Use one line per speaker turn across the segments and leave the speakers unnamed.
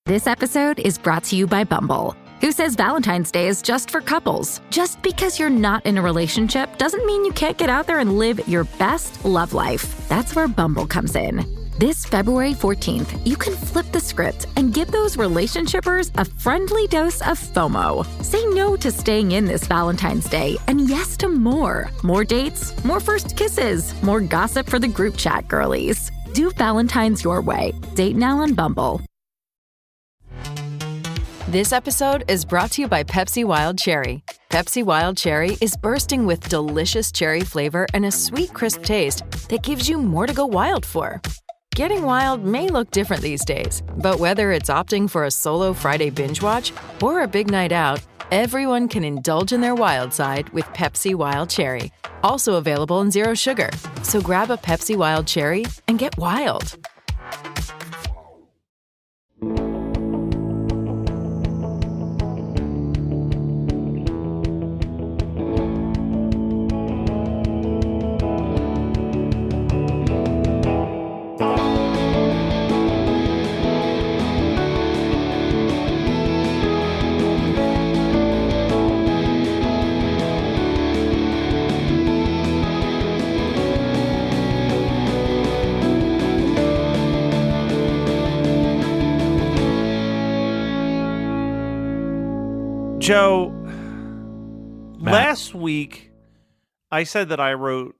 This episode is brought to you by Bumble, who says Valentine's Day is just for couples. Just because you're not in a relationship doesn't mean you can't get out there and live your best love life. That's where Bumble comes in. This February 14th, you can flip the script and give those relationshipers a friendly dose of FOMO. Say no to staying in this Valentine's Day and yes to more. More dates, more first kisses, more gossip for the group chat girlies. Do Valentine's your way. Date now on Bumble.
This episode is brought to you by Pepsi Wild Cherry. Pepsi Wild Cherry is bursting with delicious cherry flavor and a sweet, crisp taste that gives you more to go wild for. Getting wild may look different these days, but whether it's opting for a solo Friday binge watch or a big night out, everyone can indulge in their wild side with Pepsi Wild Cherry. Also available in Zero Sugar. So grab a Pepsi Wild Cherry and get wild.
Joe, last week I said that I wrote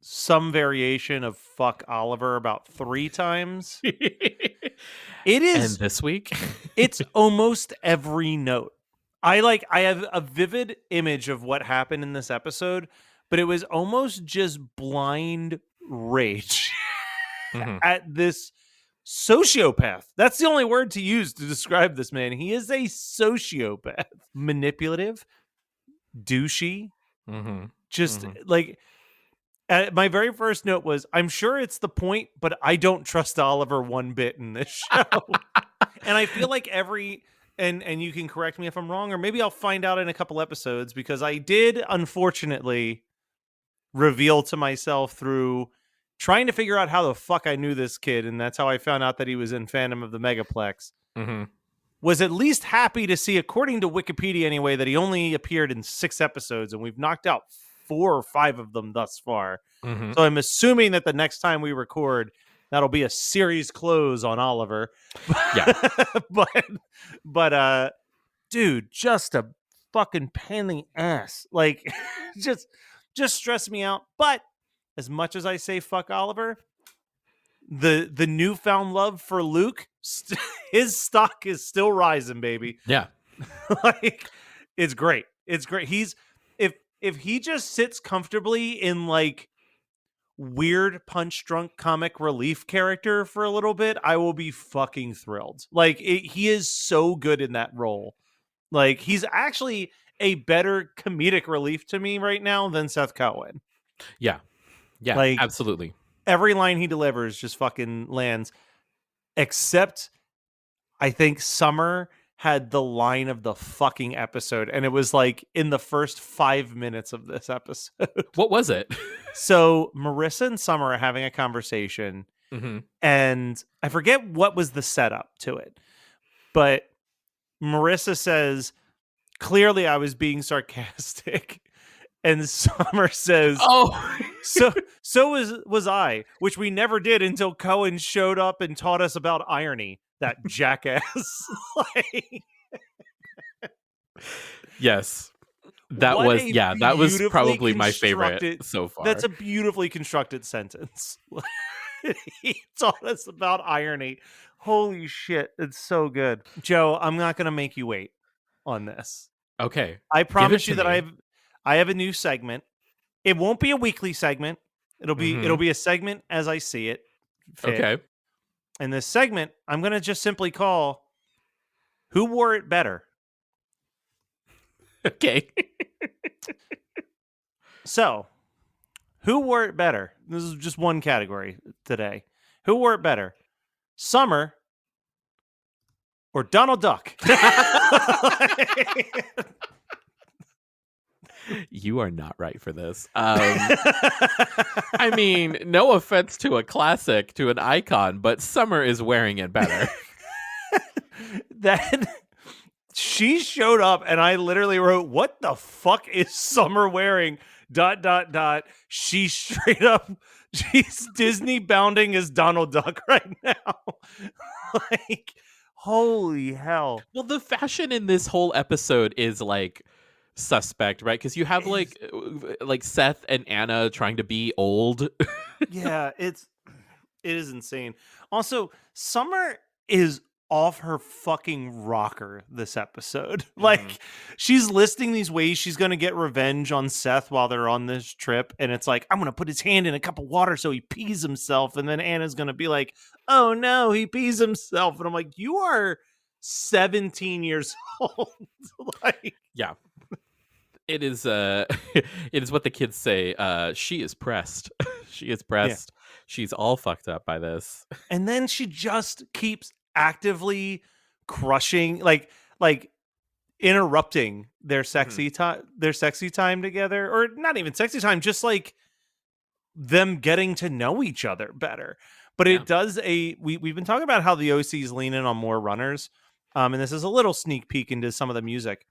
some variation of "fuck Oliver" about 3 times. It is,
and this week,
it's almost every note. I have a vivid image of what happened in this episode, but it was almost just blind rage at this sociopath. That's the only word to use to describe this man. He is a sociopath. Manipulative, douchey, like my very first note was, I'm sure it's the point, but I don't trust Oliver one bit in this show. And I feel like and you can correct me if I'm wrong, or maybe I'll find out in a couple episodes, because I did unfortunately reveal to myself through trying to figure out how the fuck I knew this kid, and that's how I found out that he was in Phantom of the Megaplex, was at least happy to see, according to Wikipedia anyway, that he only appeared in 6 episodes, and we've knocked out 4 or 5 of them thus far. So I'm assuming that the next time we record, that'll be a series close on Oliver.
Yeah.
but dude, just a fucking pain in the ass. Like, just stress me out. But as much as I say fuck Oliver, the newfound love for Luke, his stock is still rising, baby.
Yeah.
Like, it's great. It's great. He's if he just sits comfortably in like weird punch drunk comic relief character for a little bit, I will be fucking thrilled. Like, he is so good in that role. Like, he's actually a better comedic relief to me right now than Seth Cohen.
Yeah. Yeah,
like,
absolutely.
Every line he delivers just fucking lands. Except, I think Summer had the line of the fucking episode, and it was like in the first 5 minutes of this episode.
What was it?
So Marissa and Summer are having a conversation, and I forget what was the setup to it, but Marissa says, "Clearly I was being sarcastic." And Summer says,
"Oh,
so was I," which we never did until Cohen showed up and taught us about irony. That jackass. Like,
yes, that was probably my favorite so far.
That's a beautifully constructed sentence. He taught us about irony. Holy shit, it's so good. Joe, I'm not going to make you wait on this.
Okay,
I promise you that I have a new segment. It won't be a weekly segment. It'll be a segment as I see it fit.
Okay.
And this segment, I'm going to just simply call "Who Wore It Better?"
Okay.
So, who wore it better? This is just one category today. Who wore it better? Summer or Donald Duck?
You are not right for this. I mean, no offense to a classic, to an icon, but Summer is wearing it better.
that she showed up and I literally wrote, what the fuck is Summer wearing? ... She's Disney bounding as Donald Duck right now. Like, holy hell.
Well, the fashion in this whole episode is like suspect, right? Because you have like Seth and Anna trying to be old.
Yeah, it is insane. Also, Summer is off her fucking rocker this episode. Like, she's listing these ways she's going to get revenge on Seth while they're on this trip. And it's like, I'm going to put his hand in a cup of water so he pees himself. And then Anna's going to be like, oh no, he pees himself. And I'm like, you are 17 years old. Like,
yeah. It is it is what the kids say. She is pressed. She is pressed. Yeah. She's all fucked up by this.
And then she just keeps actively crushing, like interrupting their sexy time together, or not even sexy time, just like them getting to know each other better. But it does we've been talking about how the OC is leaning on more runners, and this is a little sneak peek into some of the music.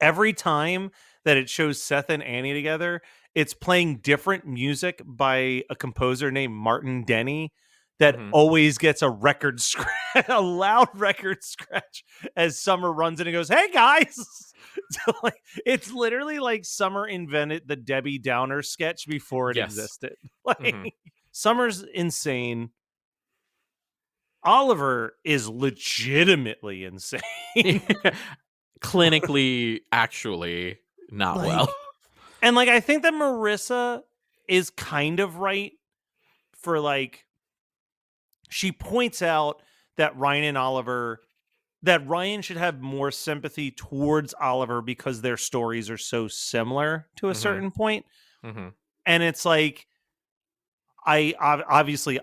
Every time that it shows Seth and Annie together, it's playing different music by a composer named Martin Denny that always gets a record scratch, a loud record scratch as Summer runs in and goes, hey guys. So, like, it's literally like Summer invented the Debbie Downer sketch before it existed. Like, Summer's insane. Oliver is legitimately insane.
Clinically, actually not well.
And like, I think that Marissa is kind of right for like, she points out that Ryan should have more sympathy towards Oliver because their stories are so similar to a certain point. And it's like, I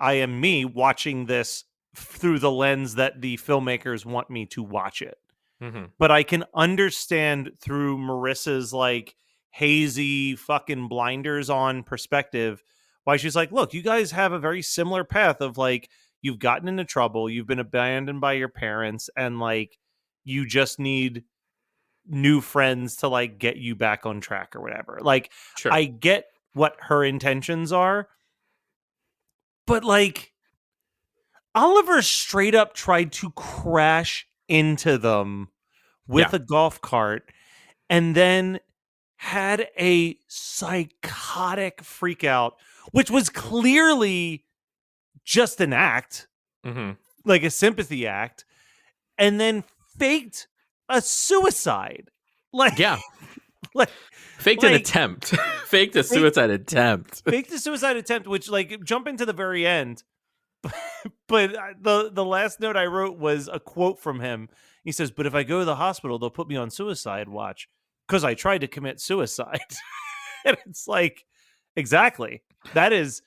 am me watching this through the lens that the filmmakers want me to watch it. But I can understand through Marissa's like hazy fucking blinders on perspective why she's like, look, you guys have a very similar path of like, you've gotten into trouble, you've been abandoned by your parents, and like you just need new friends to like get you back on track or whatever. Like, sure. I get what her intentions are, but like Oliver straight up tried to crash into them with a golf cart and then had a psychotic freak out, which was clearly just an act, like a sympathy act, and then faked a suicide. Like,
faked an attempt. Faked a suicide attempt.
Faked a suicide attempt, which like jump into the very end. But the last note I wrote was a quote from him. He says, but if I go to the hospital, they'll put me on suicide watch because I tried to commit suicide. And it's like, exactly. That is,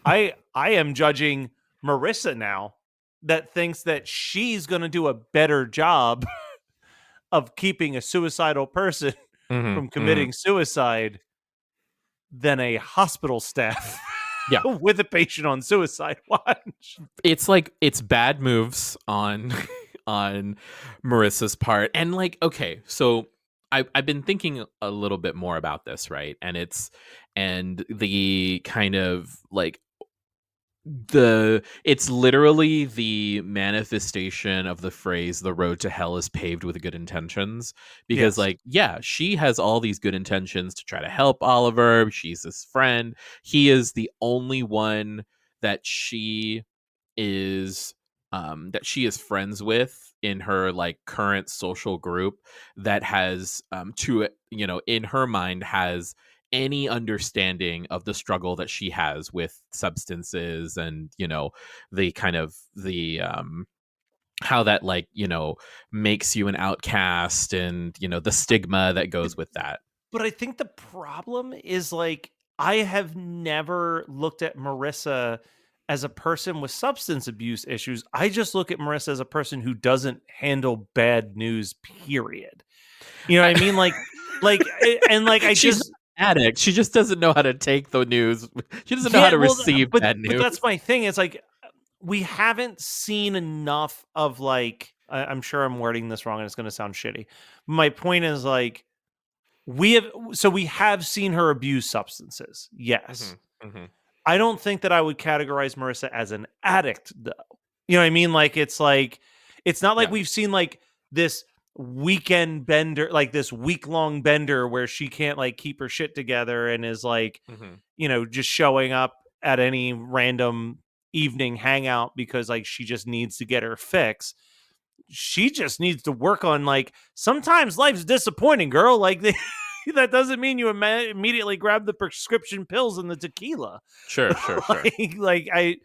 I am judging Marissa now that thinks that she's going to do a better job of keeping a suicidal person from committing suicide than a hospital staff with a patient on suicide watch.
It's like, it's bad moves on Marissa's part. And like, okay, so I've been thinking a little bit more about this, right? And the kind of like it's literally the manifestation of the phrase the road to hell is paved with good intentions, because she has all these good intentions to try to help Oliver. She's his friend. He is the only one that she is friends with in her like current social group that has in her mind has any understanding of the struggle that she has with substances and the kind of the how that like makes you an outcast and the stigma that goes with that.
But I think the problem is like, I have never looked at Marissa as a person with substance abuse issues. I just look at Marissa as a person who doesn't handle bad news, period. You know what I mean? Like, and like,
she's an addict. She just doesn't know how to take the news. She doesn't know how to receive bad news.
But that's my thing. It's like, we haven't seen enough of like I'm sure I'm wording this wrong and it's going to sound shitty. My point is like we have seen her abuse substances. Yes. I don't think that I would categorize Marissa as an addict though. You know what I mean? Like it's not like we've seen like this weekend bender, like this week-long bender where she can't like keep her shit together and is like, you know, just showing up at any random evening hangout because like she just needs to get her fix. She just needs to work on like sometimes life's disappointing, girl. Like that doesn't mean you immediately grab the prescription pills and the tequila.
Sure.
like I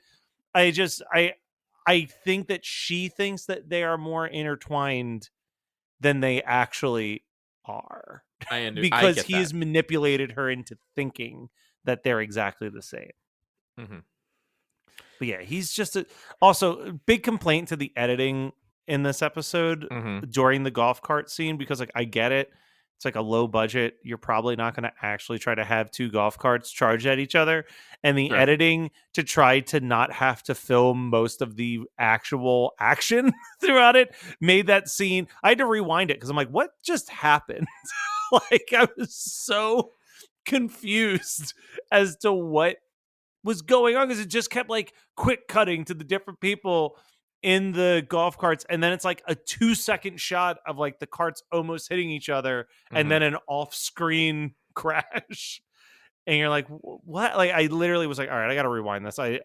think that she thinks that they are more intertwined than they actually are. Because he has manipulated her into thinking that they're exactly the same. But yeah, he's just also big complaint to the editing in this episode during the golf cart scene, because like I get it. It's like a low budget. You're probably not going to actually try to have two golf carts charge at each other. And the editing to try to not have to film most of the actual action throughout it made that scene. I had to rewind it because I'm like, what just happened? Like I was so confused as to what was going on because it just kept like quick cutting to the different people in the golf carts, and then it's like a 2-second shot of like the carts almost hitting each other and then an off-screen crash, and you're like, what? Like I literally was like, all right, I gotta rewind this. I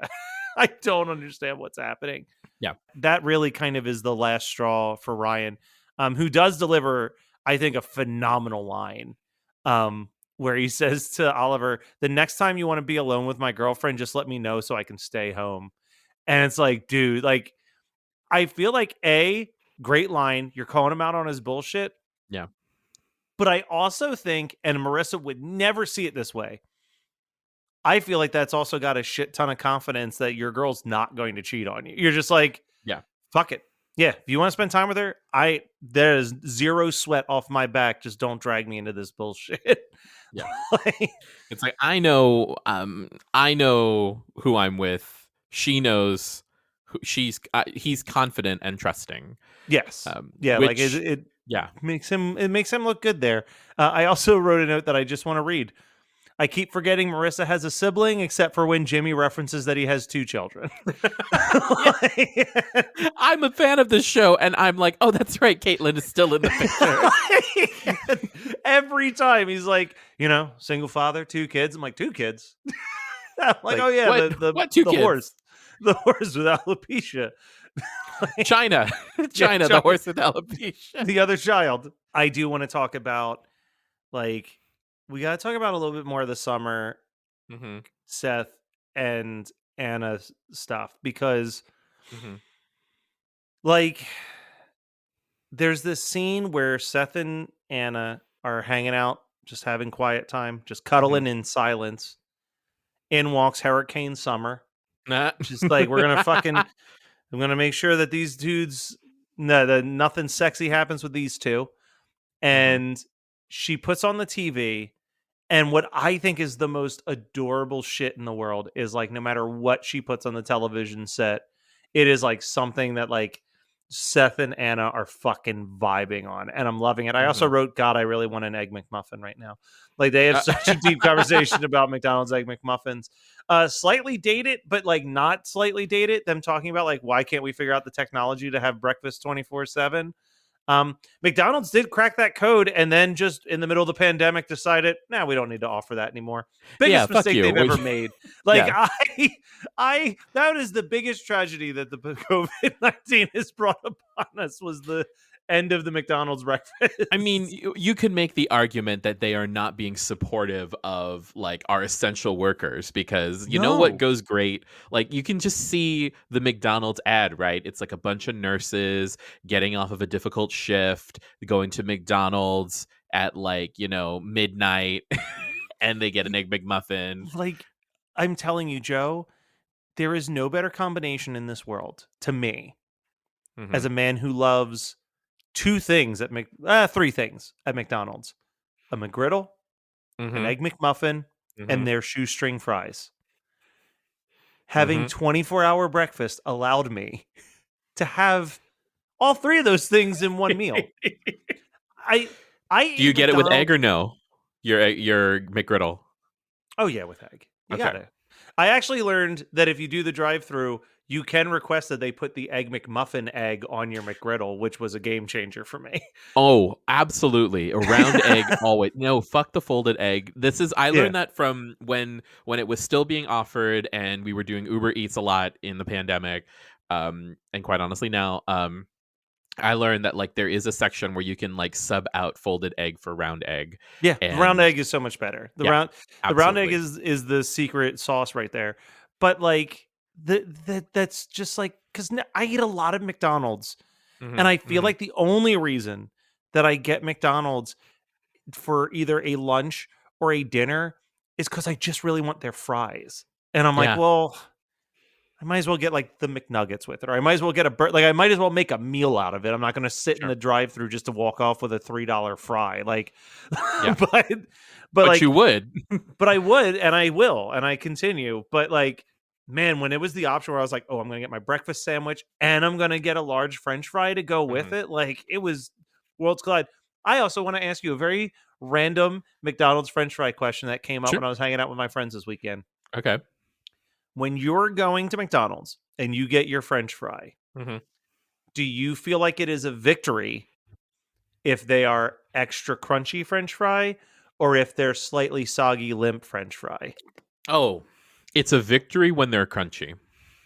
don't understand what's happening.
Yeah,
that really kind of is the last straw for Ryan, who does deliver, I think, a phenomenal line where he says to Oliver, the next time you want to be alone with my girlfriend, just let me know so I can stay home. And it's like, dude, like I feel like great line. You're calling him out on his bullshit.
Yeah.
But I also think, and Marissa would never see it this way, I feel like that's also got a shit ton of confidence that your girl's not going to cheat on you. You're just like,
yeah,
fuck it. Yeah, if you want to spend time with her, there's zero sweat off my back. Just don't drag me into this bullshit.
Yeah. It's like I know who I'm with. She knows he's confident and trusting.
Yes. Like it makes him look good there. I also wrote a note that I just want to read. I keep forgetting Marissa has a sibling, except for when Jimmy references that he has 2 children.
I'm a fan of this show, and I'm like, oh, that's right, Caitlin is still in the picture.
Every time he's like, single father, 2 kids. I'm like, 2 kids? I'm like, oh yeah,
what 2 kids?
The horse with alopecia.
China, the horse with alopecia.
The other child. I do want to talk about, like, we got to talk about a little bit more of the Summer, Seth and Anna stuff, because like there's this scene where Seth and Anna are hanging out, just having quiet time, just cuddling in silence. In walks Hurricane Summer. Just like, I'm gonna make sure that these dudes, nothing sexy happens with these 2. And she puts on the TV, and what I think is the most adorable shit in the world is like, no matter what she puts on the television set, it is like something that like Seth and Anna are fucking vibing on, and I'm loving it. I also wrote, God, I really want an Egg McMuffin right now. Like they have such a deep conversation about McDonald's Egg McMuffins. Slightly dated, but like not slightly dated. Them talking about like, why can't we figure out the technology to have breakfast 24/7? McDonald's did crack that code, and then just in the middle of the pandemic decided, we don't need to offer that anymore. Biggest mistake they've ever made. Like I that is the biggest tragedy that the COVID-19 has brought upon us, was the end of the McDonald's breakfast.
I mean, you could make the argument that they are not being supportive of like our essential workers, because you know what goes great? Like you can just see the McDonald's ad, right? It's like a bunch of nurses getting off of a difficult shift, going to McDonald's at like, midnight and they get an Egg McMuffin.
Like, I'm telling you, Joe, there is no better combination in this world to me as a man who loves 2 things at 3 things at McDonald's: a McGriddle, an Egg McMuffin, and their shoestring fries. having 24-hour breakfast allowed me to have all three of those things in one meal. I
Do you
eat
get it with egg
McDonald's-
or no? Your McGriddle.
Oh yeah, with egg. You
Okay.
got it. I actually learned that if you do the drive-through, you can request that they put the Egg McMuffin egg on your McGriddle, which was a game changer for me.
Oh, absolutely. A round egg always. No, fuck the folded egg. I learned that from when it was still being offered and we were doing Uber Eats a lot in the pandemic. And quite honestly now, I learned that like there is a section where you can like sub out folded egg for round egg.
Yeah, the round
And-
egg is so much better. The
Yeah,
round egg
absolutely.
is the secret sauce right there. But like that's just like because I eat a lot of McDonald's,
Mhm,
and I feel
mhm.
like the only reason that I get McDonald's for either a lunch or a dinner is because I just really want their fries, and I'm like,
Yeah.
well, I might as well get like the McNuggets with it, or I might as well get like I might as well make a meal out of it. I'm not going to sit in
Sure.
the drive-through just to walk off with a $3 fry, like,
Yeah.
but
But
like,
you would.
but I would, and I will, and I continue. But like, man, when it was the option where I was like, oh, I'm going to get my breakfast sandwich and I'm going to get a large French fry to go with it, like it was worlds collide. I also want to ask you a very random McDonald's French fry question that came up
Sure.
when I was hanging out with my friends this weekend.
Okay.
When you're going to McDonald's and you get your French fry,
Mhm.
do you feel like it is a victory if they are extra crunchy French fry or if they're slightly soggy, limp French fry?
Oh, it's a victory when they're crunchy.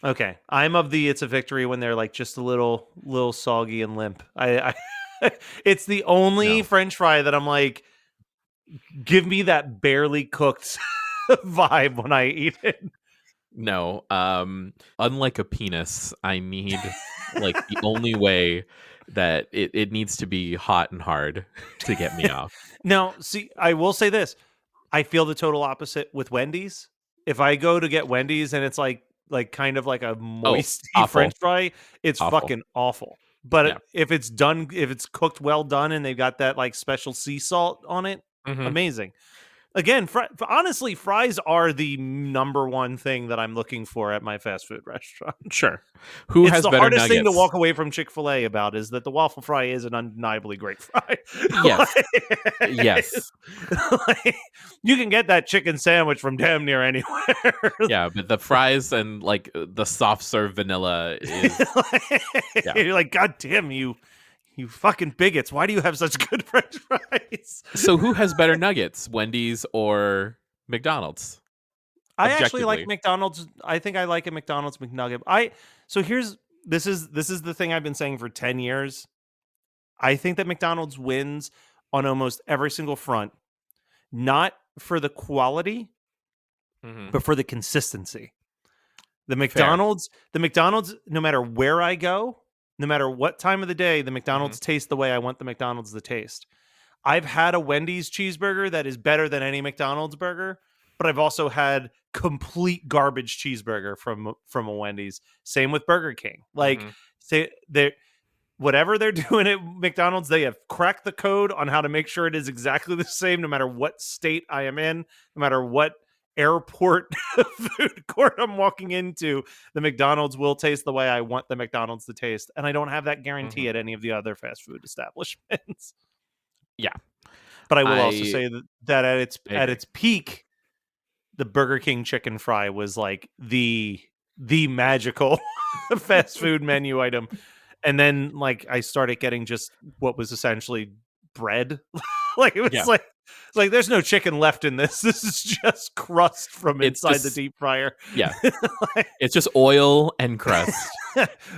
Okay, I'm of the it's a victory when they're like just a little soggy and limp. I it's the only
No.
French fry that I'm like, give me that barely cooked vibe when I eat it.
No. Unlike a penis, I need like the only way that it needs to be hot and hard to get me off.
Now, see, I will say this. I feel the total opposite with Wendy's. If I go to get Wendy's and it's like kind of like a moist
awful.
French fry, it's
Awful.
fucking awful. But
Yeah.
if it's done, if it's cooked well done and they've got that like special sea salt on it,
Mhm.
amazing. Again, honestly, fries are the number one thing that I'm looking for at my fast food restaurant.
Sure. Who
It's
has
the
better
hardest
nuggets?
thing to walk away from Chick-fil-A about is that the waffle fry is an undeniably great fry.
Yes.
Like,
Yes.
like, you can get that chicken sandwich from damn near anywhere.
Yeah, but the fries and like the soft serve vanilla is Yeah.
You're like, God damn you fucking bigots. Why do you have such good French fries?
So who has better nuggets, Wendy's or McDonald's?
I actually like
Objectively.
McDonald's. I think I like a McDonald's McNugget. This is the thing I've been saying for 10 years. I think that McDonald's wins on almost every single front, not for the quality,
Mhm.
but for the consistency. The McDonald's, no matter where I go, no matter what time of the day, the McDonald's tastes the way I want the McDonald's to taste. I've had a Wendy's cheeseburger that is better than any McDonald's burger, but I've also had complete garbage cheeseburger from a Wendy's. Same with Burger King. Like,
Mhm.
say they whatever they're doing at McDonald's, they have cracked the code on how to make sure it is exactly the same no matter what state I am in, no matter what airport food court I'm walking into. The McDonald's will taste the way I want the McDonald's to taste, and I don't have that guarantee at any of the other fast food establishments.
Yeah.
But I will also
I-
say that at
I agree.
its peak, the Burger King chicken fry was like the magical fast food menu item. And then like I started getting just what was essentially bread. Like it was
Yeah.
like there's no chicken left in this. This is just crust from
It's
inside the
just-
deep fryer.
Yeah.
Like-
It's just oil and crust.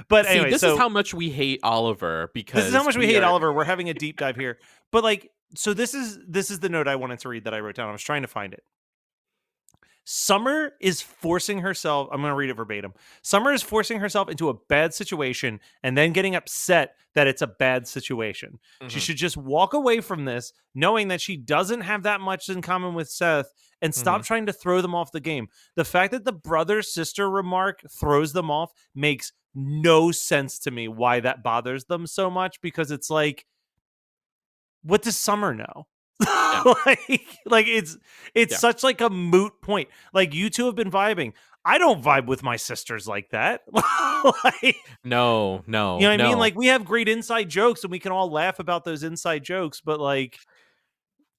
but
See,
anyway,
this
so
is how much we hate Oliver because
this is how much we hate
are-
Oliver. We're having a deep dive here. But like, so this is the note I wanted to read that I wrote down. I was trying to find it. Summer is forcing herself. I'm going to read it verbatim. Summer is forcing herself into a bad situation and then getting upset that it's a bad situation. She
Mhm.
should just walk away from this, knowing that she doesn't have that much in common with Seth, and stop trying to throw them off the game. The fact that the brother sister remark throws them off makes no sense to me. Why that bothers them so much? Because it's like, what does Summer know? like it's
Yeah.
such like a moot point. Like you two have been vibing. I don't vibe with my sisters like that. Like,
No.
you know what I mean? Like, we have great inside jokes and we can all laugh about those inside jokes, but like,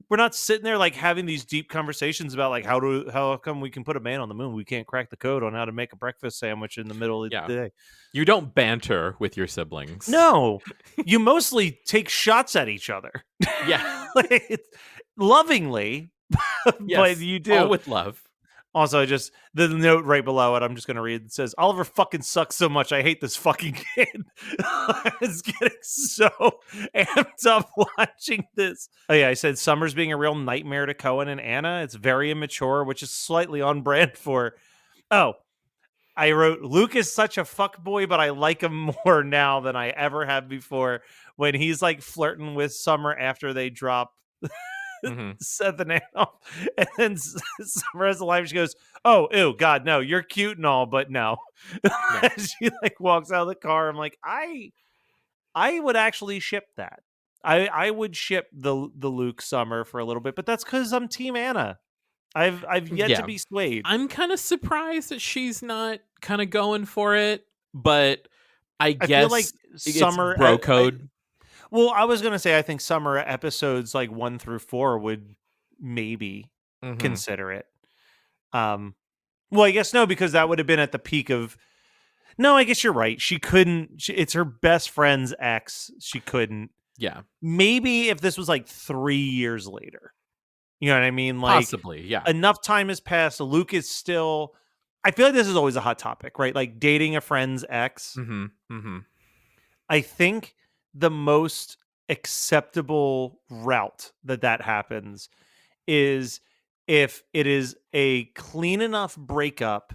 we're not sitting there like having these deep conversations about like how come we can put a man on the moon? We can't crack the code on how to make a breakfast sandwich in the middle of the day.
You don't banter with your siblings.
No, you mostly take shots at each other.
Yeah.
Like, lovingly,
Yes,
but you do.
all with love.
Also, just the note right below it, I'm just going to read. It says, Oliver fucking sucks so much. I hate this fucking kid. I was getting so amped up watching this. Oh, yeah. I said Summer's being a real nightmare to Cohen and Anna. It's very immature, which is slightly on brand for. Oh, I wrote, Luke is such a fuckboy, but I like him more now than I ever have before when he's like flirting with Summer after they drop. Seth and Anna, and then Summer has a line. She goes, "Oh, ew, God, no, you're cute and all, but no." She like walks out of the car. I'm like, I would actually ship that. I would ship the Luke Summer for a little bit, but that's because I'm Team Anna. I've yet to be swayed.
I'm kind of surprised that she's not kind of going for it, but I guess
feel like Summer
bro code.
Well, I was going to say, I think Summer episodes like 1 through 4 would maybe consider it. Well, I guess no, because that would have been at the peak of. No, I guess you're right. She couldn't. It's her best friend's ex. She couldn't.
Yeah.
Maybe if this was like 3 years later. You know what I mean? Like,
possibly, yeah.
Enough time has passed. Luke is still. I feel like this is always a hot topic, right? Like dating a friend's ex. I think the most acceptable route that happens is if it is a clean enough breakup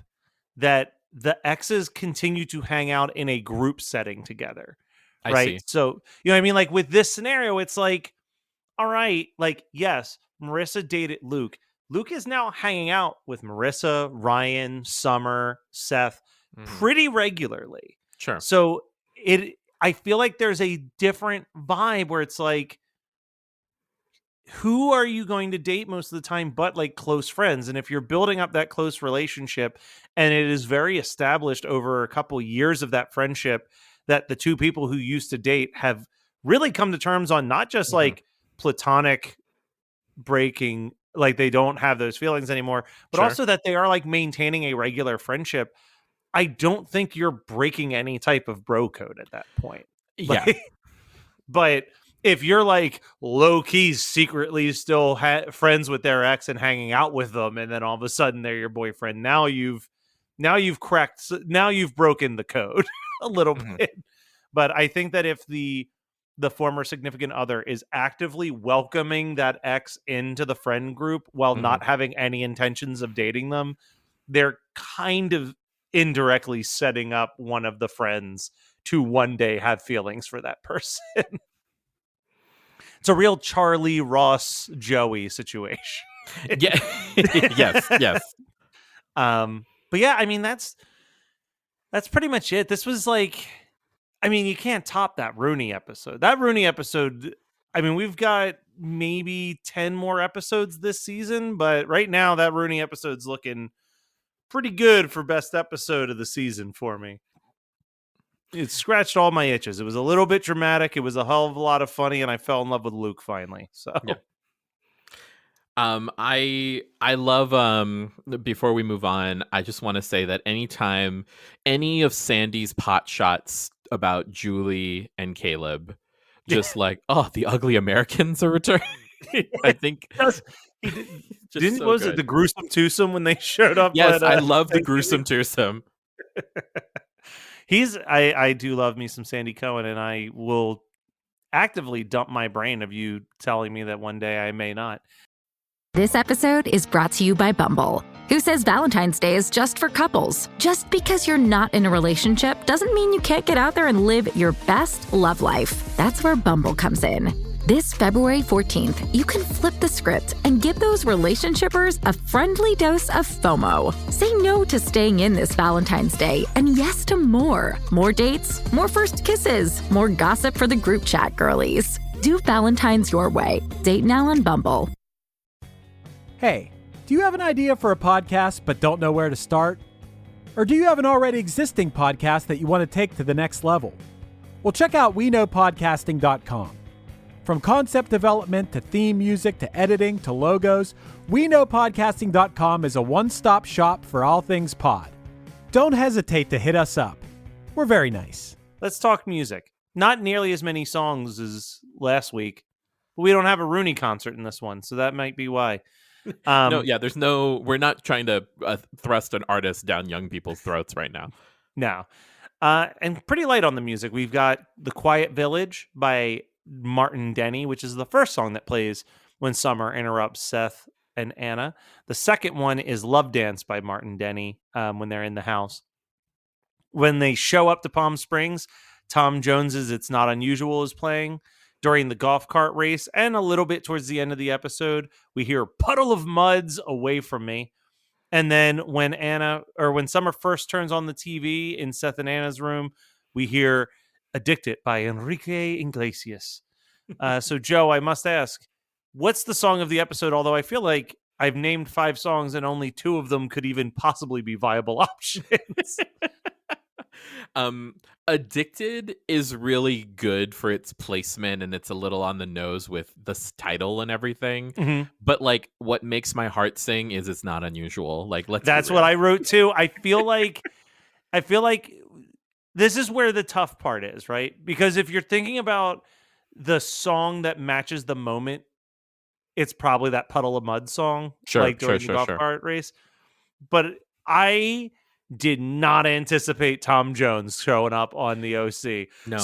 that the exes continue to hang out in a group setting together.
I
right.
See.
So, you know what I mean? Like with this scenario, it's like, all right, like, yes, Marissa dated Luke. Luke is now hanging out with Marissa, Ryan, Summer, Seth pretty regularly.
Sure.
So I feel like there's a different vibe where it's like, who are you going to date most of the time but like close friends? And if you're building up that close relationship and it is very established over a couple years of that friendship that the two people who used to date have really come to terms on not just like platonic breaking, like they don't have those feelings anymore, but also that they are like maintaining a regular friendship. I don't think you're breaking any type of bro code at that point.
Yeah.
But if you're like low key secretly still friends with their ex and hanging out with them, and then all of a sudden they're your boyfriend, now you've broken the code a little bit. But I think that if the former significant other is actively welcoming that ex into the friend group while not having any intentions of dating them, they're kind of indirectly setting up one of the friends to one day have feelings for that person. It's a real Charlie, Ross, Joey situation.
Yeah. yes.
But yeah, I mean, that's pretty much it. This was like, I mean, you can't top that Rooney episode. That Rooney episode, I mean, we've got maybe 10 more episodes this season, but right now that Rooney episode's looking pretty good for best episode of the season for me. It scratched all my itches. It was a little bit dramatic. It was a hell of a lot of funny, and I fell in love with Luke finally. So,
yeah. I love. Before we move on, I just want to say that anytime any of Sandy's pot shots about Julie and Caleb, just like, oh, the ugly Americans are returning. I think.
Was it the gruesome twosome when they showed up?
Yes, I love the gruesome twosome.
I do love me some Sandy Cohen, and I will actively dump my brain of you telling me that one day I may not.
This episode is brought to you by Bumble, who says Valentine's Day is just for couples. Just because you're not in a relationship doesn't mean you can't get out there and live your best love life. That's where Bumble comes in. This February 14th, you can flip the script and give those relationshipers a friendly dose of FOMO. Say no to staying in this Valentine's Day and yes to more. More dates, more first kisses, more gossip for the group chat girlies. Do Valentine's your way. Date now on Bumble.
Hey, do you have an idea for a podcast but don't know where to start? Or do you have an already existing podcast that you want to take to the next level? Well, check out WeKnowPodcasting.com. From concept development to theme music to editing to logos, WeKnowPodcasting.com is a one-stop shop for all things pod. Don't hesitate to hit us up. We're very nice.
Let's talk music. Not nearly as many songs as last week. But we don't have a Rooney concert in this one, so that might be why.
We're not trying to thrust an artist down young people's throats right now.
No. And pretty light on the music. We've got The Quiet Village by Martin Denny, which is the first song that plays when Summer interrupts Seth and Anna. The second one is Love Dance by Martin Denny when they're in the house. When they show up to Palm Springs, Tom Jones's It's Not Unusual is playing. During the golf cart race and a little bit towards the end of the episode, we hear Puddle of Mud's Away From Me. And then when Summer first turns on the TV in Seth and Anna's room, we hear Addicted by Enrique Iglesias. So, Joe, I must ask, what's the song of the episode? Although I feel like I've named 5 songs and only 2 of them could even possibly be viable options.
Addicted is really good for its placement, and it's a little on the nose with the title and everything.
Mm-hmm.
But like, what makes my heart sing is It's Not Unusual. Like,
that's what I wrote too. I feel like this is where the tough part is, right? Because if you're thinking about the song that matches the moment, it's probably that Puddle of Mud song, during the golf cart race. But I did not anticipate Tom Jones showing up on the OC.
No.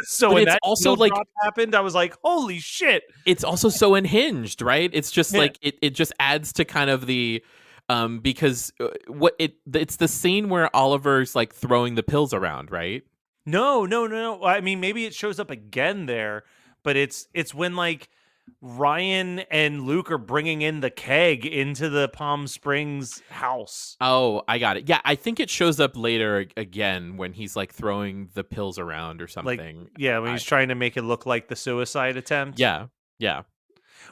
So when that also like happened, I was like, holy shit.
It's also so unhinged, right? It's just like it just adds to kind of the because it's the scene where Oliver's like throwing the pills around, right?
No. I mean, maybe it shows up again there, but it's when like Ryan and Luke are bringing in the keg into the Palm Springs house.
Oh, I got it. Yeah, I think it shows up later again when he's like throwing the pills around or something.
When he's trying to make it look like the suicide attempt.
Yeah.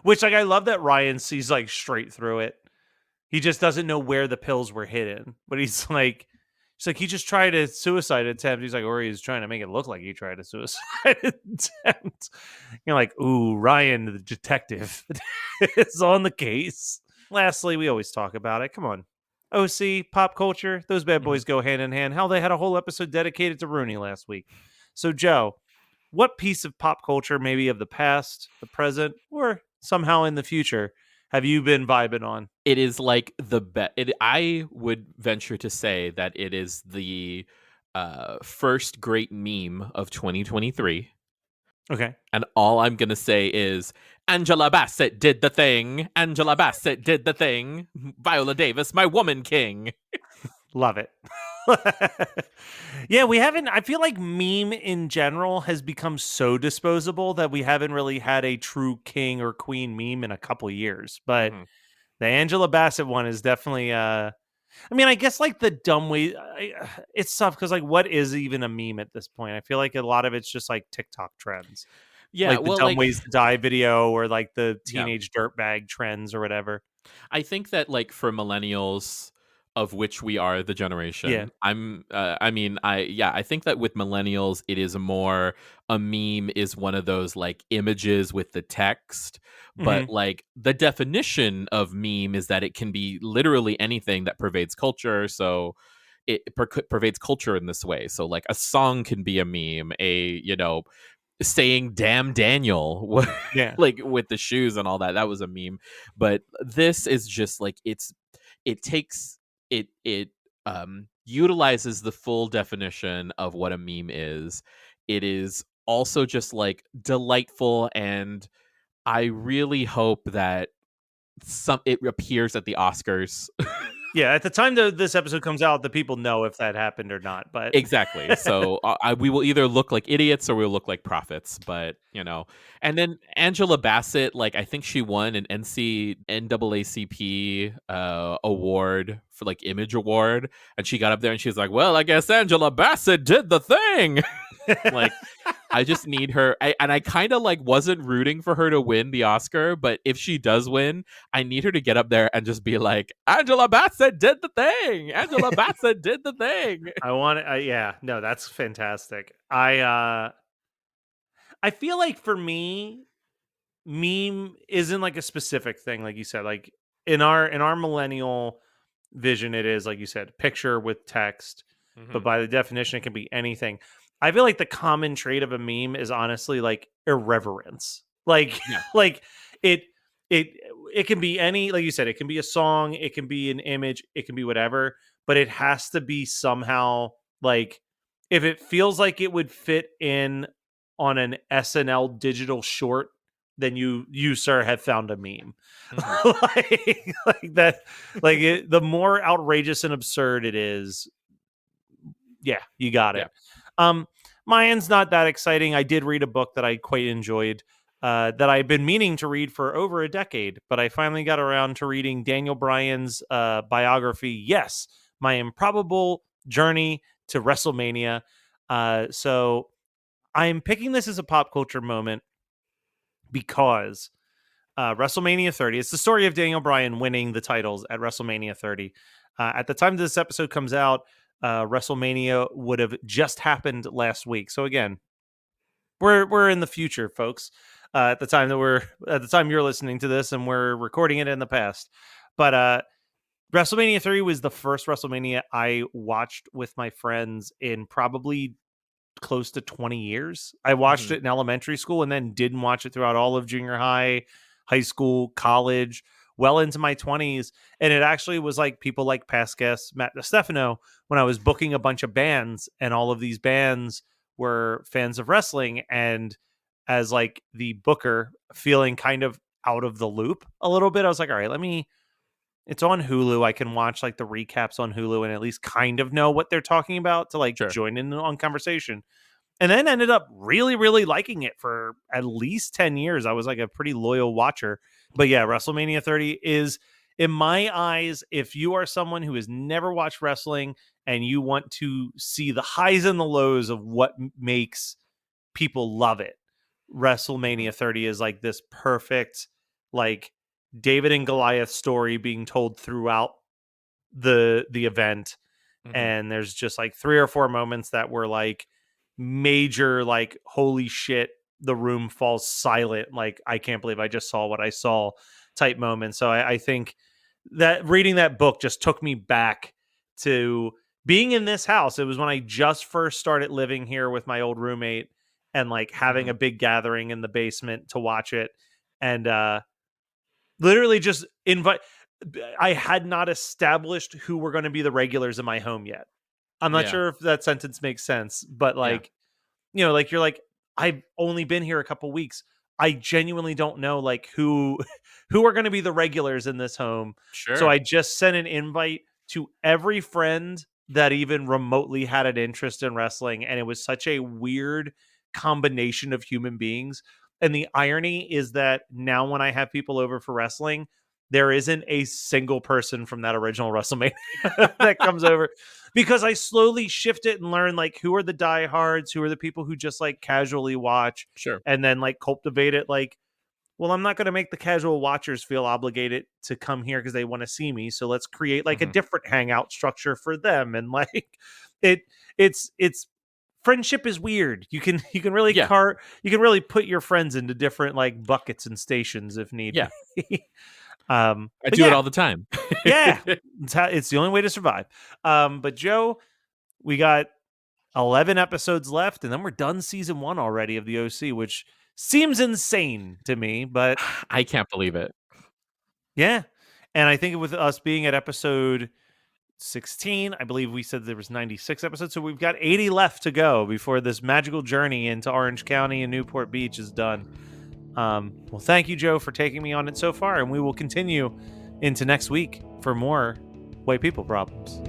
Which I love that Ryan sees like straight through it. He just doesn't know where the pills were hidden. But he's like, he just tried a suicide attempt. He's like, or he's trying to make it look like he tried a suicide attempt. You're like, ooh, Ryan, the detective, is on the case. Lastly, we always talk about it. Come on. OC, pop culture, those bad boys go hand in hand. Hell, they had a whole episode dedicated to Rooney last week. So, Joe, what piece of pop culture, maybe of the past, the present, or somehow in the future, have you been vibing on?
It is like the best. I would venture to say that it is the first great meme of 2023.
Okay.
And all I'm going to say is Angela Bassett did the thing. Angela Bassett did the thing. Viola Davis, my woman king.
Love it. Yeah, we haven't. I feel like meme in general has become so disposable that we haven't really had a true king or queen meme in a couple years. But the Angela Bassett one is definitely. I mean, I guess like the dumb way. It's tough because like, what is even a meme at this point? I feel like a lot of it's just like TikTok trends.
Yeah,
like the dumb ways to die video or like the teenage dirtbag trends or whatever.
I think that like for millennials, of which we are the generation.
Yeah.
I think that with millennials, it is more a meme is one of those like images with the text, but like the definition of meme is that it can be literally anything that pervades culture. So it pervades culture in this way. So like a song can be a meme, saying damn Daniel, like with the shoes and all that. That was a meme. But this is just like, it utilizes the full definition of what a meme is. It is also just like delightful, and I really hope that it appears at the Oscars.
Yeah, at the time that this episode comes out, the people know if that happened or not. But
exactly. So we will either look like idiots or we'll look like prophets. But and then Angela Bassett, like I think she won an NAACP award for like Image Award, and she got up there and she was like, well, I guess Angela Bassett did the thing. Like, I just need her. I kind of like wasn't rooting for her to win the Oscar, but if she does win, I need her to get up there and just be like, Angela Bassett did the thing. Angela Bassett did the thing.
I want it. Yeah, no, that's fantastic. I feel like for me, meme isn't like a specific thing, like you said. Like in our millennial vision, it is like you said, picture with text. But by the definition, it can be anything. I feel like the common trait of a meme is honestly like irreverence. Like, like it can be any, like you said, it can be a song, it can be an image, it can be whatever, but it has to be somehow like, if it feels like it would fit in on an SNL digital short, then you sir have found a meme. like that, like the more outrageous and absurd it is, yeah, you got it. Mine's not that exciting. I did read a book that I quite enjoyed that I've been meaning to read for over a decade, but I finally got around to reading Daniel Bryan's biography, Yes, My Improbable Journey to WrestleMania. So I'm picking this as a pop culture moment because WrestleMania 30, it's the story of Daniel Bryan winning the titles at WrestleMania 30. At the time this episode comes out, WrestleMania would have just happened last week. So again, we're in the future, folks. At the time you're listening to this, and we're recording it in the past. But WrestleMania 3 was the first WrestleMania I watched with my friends in probably close to 20 years. I watched it in elementary school and then didn't watch it throughout all of junior high, high school, college, well into my 20s. And it actually was like people like past guest Matt DiStefano, when I was booking a bunch of bands, and all of these bands were fans of wrestling. And as like the booker, feeling kind of out of the loop a little bit, I was like, all right, it's on Hulu. I can watch like the recaps on Hulu and at least kind of know what they're talking about to like join in on conversation. And then ended up really, really liking it for at least 10 years. I was like a pretty loyal watcher. But yeah, WrestleMania 30 is, in my eyes, if you are someone who has never watched wrestling and you want to see the highs and the lows of what makes people love it, WrestleMania 30 is like this perfect, like David and Goliath story being told throughout the event. And there's just like 3 or 4 moments that were like major, like, holy shit, the room falls silent, like, I can't believe I just saw what I saw type moments. So I think that reading that book just took me back to being in this house. It was when I just first started living here with my old roommate, and like having a big gathering in the basement to watch it. And literally just I had not established who were going to be the regulars in my home yet. I'm not sure if that sentence makes sense, but like, you know, like you're like, I've only been here a couple weeks. I genuinely don't know like who are going to be the regulars in this home.
Sure.
So I just sent an invite to every friend that even remotely had an interest in wrestling. And it was such a weird combination of human beings. And the irony is that now when I have people over for wrestling, there isn't a single person from that original WrestleMania that comes over, because I slowly shift it and learn like who are the diehards, who are the people who just like casually watch, and then like cultivate it. Like, well, I'm not going to make the casual watchers feel obligated to come here because they want to see me. So let's create like a different hangout structure for them. And like it's friendship is weird. You can really you can really put your friends into different like buckets and stations if need be.
I do it all the time.
It's the only way to survive. But Joe, we got 11 episodes left, and then we're done season 1 already of the OC, which seems insane to me, but
I can't believe it.
Yeah. And I think with us being at episode 16, I believe we said there was 96 episodes, so we've got 80 left to go before this magical journey into Orange County and Newport Beach is done. Well, thank you, Joe, for taking me on it so far, and we will continue into next week for more White People Problems.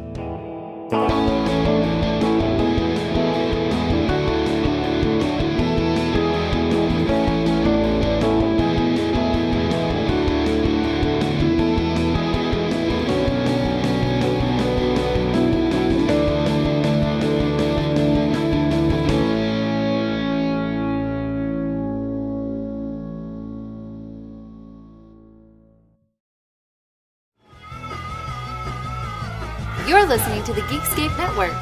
You're listening to the Geekscape Network.